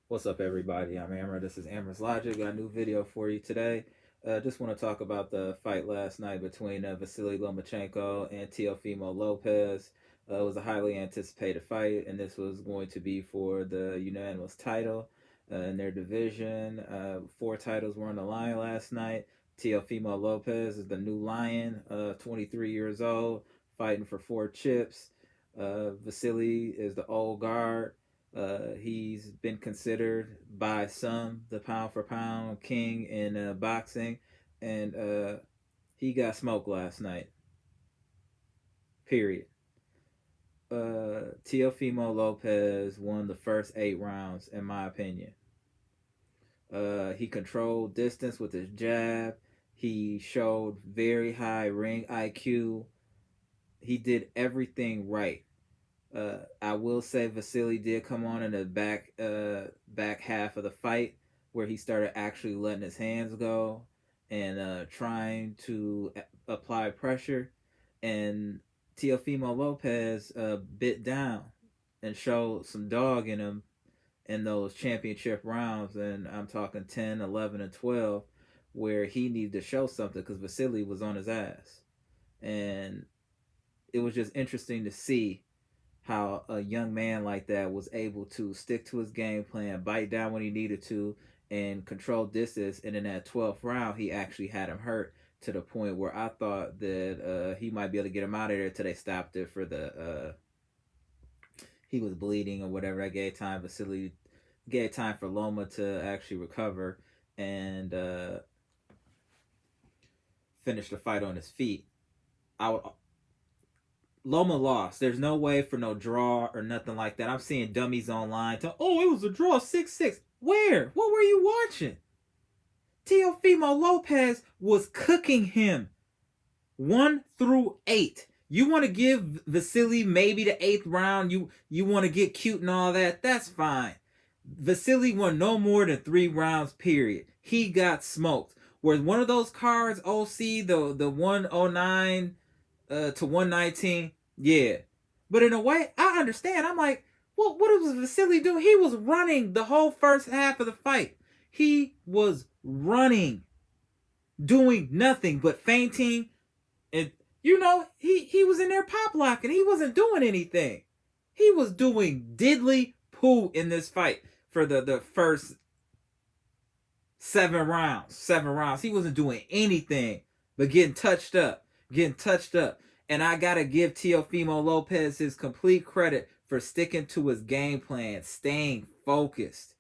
What's up, everybody? I'm Amber. This is Amber's Logic. Got a new video for you today. Just want to talk about the fight last night between Vasiliy Lomachenko and Teofimo Lopez. It was a highly anticipated fight, and this was going to be for the unanimous title in their division. Four titles were on the line last night. Teofimo Lopez is the new lion, 23 years old, fighting for four chips. Vasilly is the old guard. He's been considered by some the pound for pound king in boxing, and he got smoked last night. Period. Teofimo Lopez won the first 8 rounds, in my opinion. He controlled distance with his jab. He showed very high ring IQ. He did everything right. I will say Vasilly did come on in the back half of the fight where he started actually letting his hands go and trying to apply pressure, and Teofimo Lopez bit down and showed some dog in him in those championship rounds, and I'm talking 10, 11, and 12, where he needed to show something because Vasilly was on his ass. And it was just interesting to see how a young man like that was able to stick to his game plan, bite down when he needed to, and control distance. And in that 12th round, he actually had him hurt to the point where I thought that he might be able to get him out of there until they stopped it for the he was bleeding or whatever. That gave time for Loma to actually recover and finish the fight on his feet. I would Loma lost. There's no way for no draw or nothing like that. I'm seeing dummies online. Oh, it was a draw, 6-6. Where? What were you watching? Teofimo Lopez was cooking him 1 through 8. You want to give Vasilly maybe the 8th round. You want to get cute and all that. That's fine. Vasilly won no more than 3 rounds, period. He got smoked. Whereas one of those cards, OC, the 109 to 119, yeah. But in a way, I understand. I'm like, what was Vasilly doing? He was running the whole first half of the fight. He was running, doing nothing but feinting. And, he was in there pop locking. He wasn't doing anything. He was doing diddly poo in this fight for the first 7 rounds. 7 rounds. He wasn't doing anything but getting touched up. And I got to give Teofimo Lopez his complete credit for sticking to his game plan, staying focused,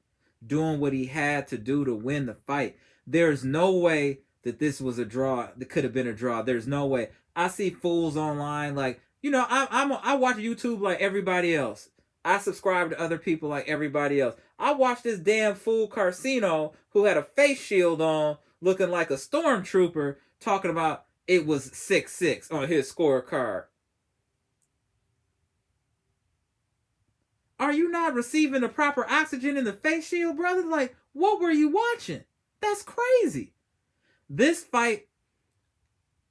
doing what he had to do to win the fight. There's no way that this was a draw. That could have been a draw. There's no way. I see fools online like, I watch YouTube like everybody else. I subscribe to other people like everybody else. I watched this damn fool Carcino who had a face shield on looking like a stormtrooper talking about it was 6-6 on his scorecard. Are you not receiving the proper oxygen in the face shield, brother? Like, what were you watching? That's crazy. This fight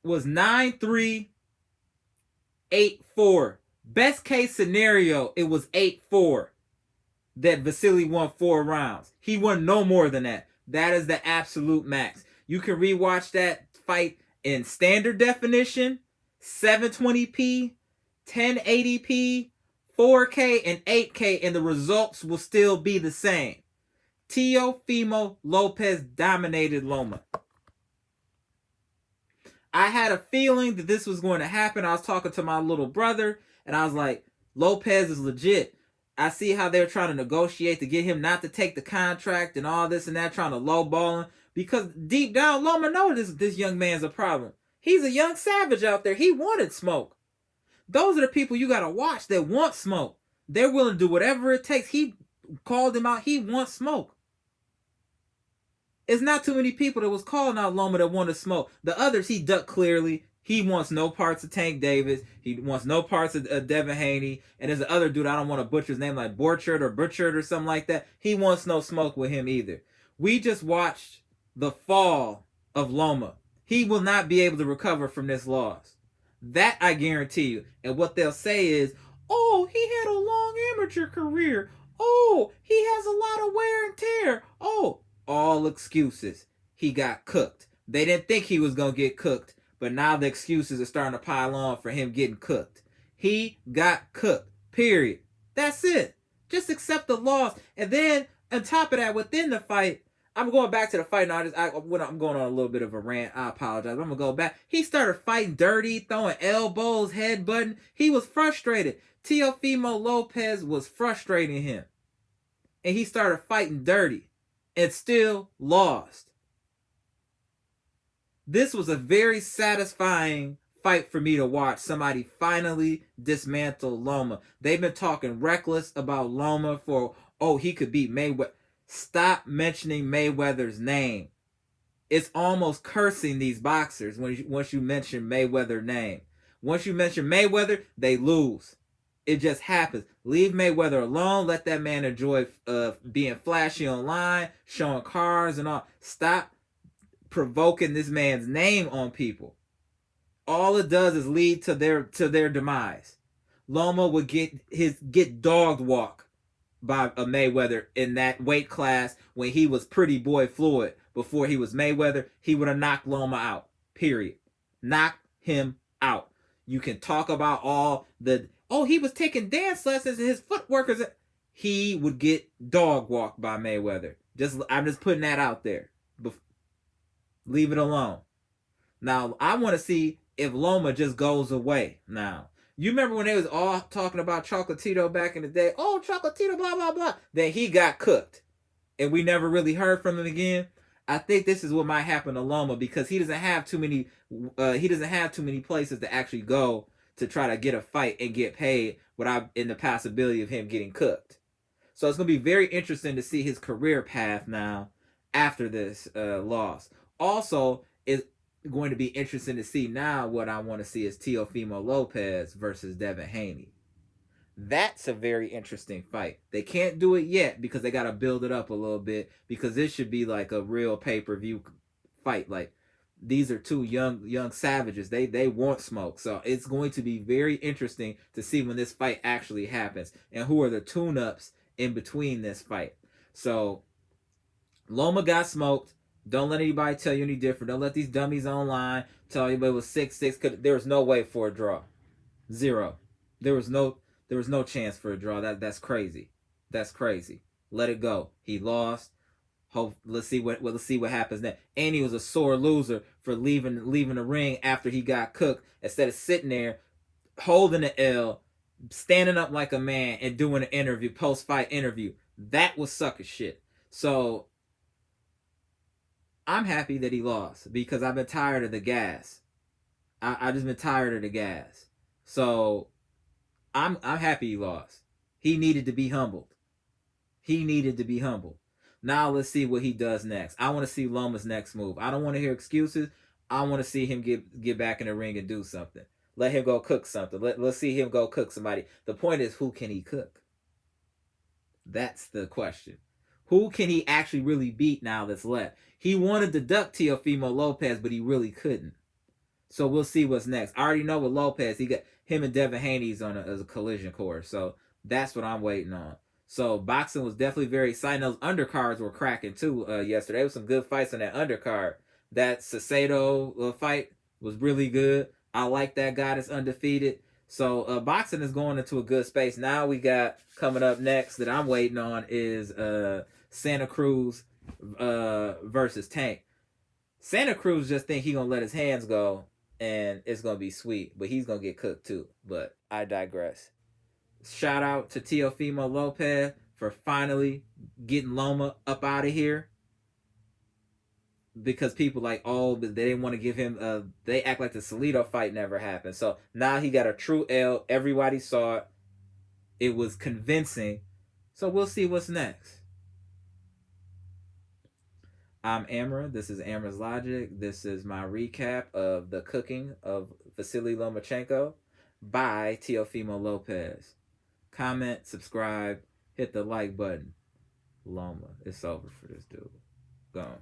was 9-3, 8-4. Best case scenario, it was 8-4 that Vasilly won 4 rounds. He won no more than that. That is the absolute max. You can rewatch that fight in standard definition, 720p, 1080p, 4K, and 8K, and the results will still be the same. Teofimo Lopez dominated Loma. I had a feeling that this was going to happen. I was talking to my little brother, and I was like, Lopez is legit. I see how they're trying to negotiate to get him not to take the contract and all this and that, trying to lowball him. Because deep down, Loma knows this young man's a problem. He's a young savage out there. He wanted smoke. Those are the people you got to watch that want smoke. They're willing to do whatever it takes. He called him out. He wants smoke. It's not too many people that was calling out Loma that wanted smoke. The others, he ducked clearly. He wants no parts of Tank Davis. He wants no parts of Devin Haney. And there's the other dude, I don't want to butcher his name, like Borchard or something like that. He wants no smoke with him either. We just watched the fall of Loma. He will not be able to recover from this loss. That I guarantee you. And what they'll say is, oh, he had a long amateur career. Oh, he has a lot of wear and tear. Oh, all excuses. He got cooked. They didn't think he was going to get cooked, but now the excuses are starting to pile on for him getting cooked. He got cooked. Period. That's it. Just accept the loss. And then, on top of that, within the fight, I'm going back to the fight now. I'm going on a little bit of a rant. I apologize. I'm going to go back. He started fighting dirty, throwing elbows, headbutting. He was frustrated. Teofimo Lopez was frustrating him. And he started fighting dirty and still lost. This was a very satisfying fight for me to watch. Somebody finally dismantle Loma. They've been talking reckless about Loma for, oh, he could beat Mayweather. Stop mentioning Mayweather's name. It's almost cursing these boxers once you mention Mayweather's name. Once you mention Mayweather, they lose. It just happens. Leave Mayweather alone. Let that man enjoy being flashy online, showing cars and all. Stop provoking this man's name on people. All it does is lead to their demise. Loma would get dog walk by a Mayweather in that weight class when he was Pretty Boy Floyd. Before he was Mayweather, he would have knocked Loma out. Period. Knock him out. You can talk about all the, oh, he was taking dance lessons and his footwork is, he would get dog walked by Mayweather. I'm just putting that out there. Leave it alone. Now, I want to see if Loma just goes away now. You remember when they was all talking about Chocolatito back in the day? Oh, Chocolatito, blah, blah, blah. Then he got cooked. And we never really heard from him again. I think this is what might happen to Loma because he doesn't have too many places to actually go to try to get a fight and get paid without in the possibility of him getting cooked. So it's going to be very interesting to see his career path now after this loss. Also, it's going to be interesting to see now what I want to see is Teofimo Lopez versus Devin Haney. That's a very interesting fight. They can't do it yet because they got to build it up a little bit because this should be like a real pay-per-view fight. Like these are two young savages. They want smoke. So it's going to be very interesting to see when this fight actually happens and who are the tune-ups in between this fight. So Loma got smoked. Don't let anybody tell you any different. Don't let these dummies online tell you it was 6-6. There was no way for a draw. Zero. There was no chance for a draw. That's crazy. That's crazy. Let it go. He lost. Let's see what happens next. And he was a sore loser for leaving the ring after he got cooked. Instead of sitting there holding the L, standing up like a man and doing an interview, post-fight interview. That was sucker shit. So I'm happy that he lost because I've been tired of the gas. I just been tired of the gas. So I'm happy he lost. He needed to be humbled. He needed to be humbled. Now let's see what he does next. I want to see Loma's next move. I don't want to hear excuses. I want to see him get back in the ring and do something. Let him go cook something. Let's see him go cook somebody. The point is, who can he cook? That's the question. Who can he actually really beat now that's left? He wanted to duck Teofimo Lopez, but he really couldn't. So we'll see what's next. I already know with Lopez, he got him and Devin Haney's on as a collision course. So that's what I'm waiting on. So boxing was definitely very exciting. Those undercards were cracking too yesterday. There was some good fights on that undercard. That Caicedo fight was really good. I like that guy that's undefeated. So boxing is going into a good space. Now we got coming up next that I'm waiting on is Santa Cruz versus Tank. Santa Cruz just think he gonna let his hands go and it's gonna be sweet, but he's gonna get cooked too. But I digress. Shout out to Teofimo Lopez for finally getting Loma up out of here. Because people like, oh, but they didn't want to give him they act like the Salido fight never happened. So now he got a true L. Everybody saw it. It was convincing. So we'll see what's next. I'm Amra. This is Amra's Logic. This is my recap of the cooking of Vasiliy Lomachenko by Teofimo Lopez. Comment, subscribe, hit the like button. Loma, it's over for this dude. Gone.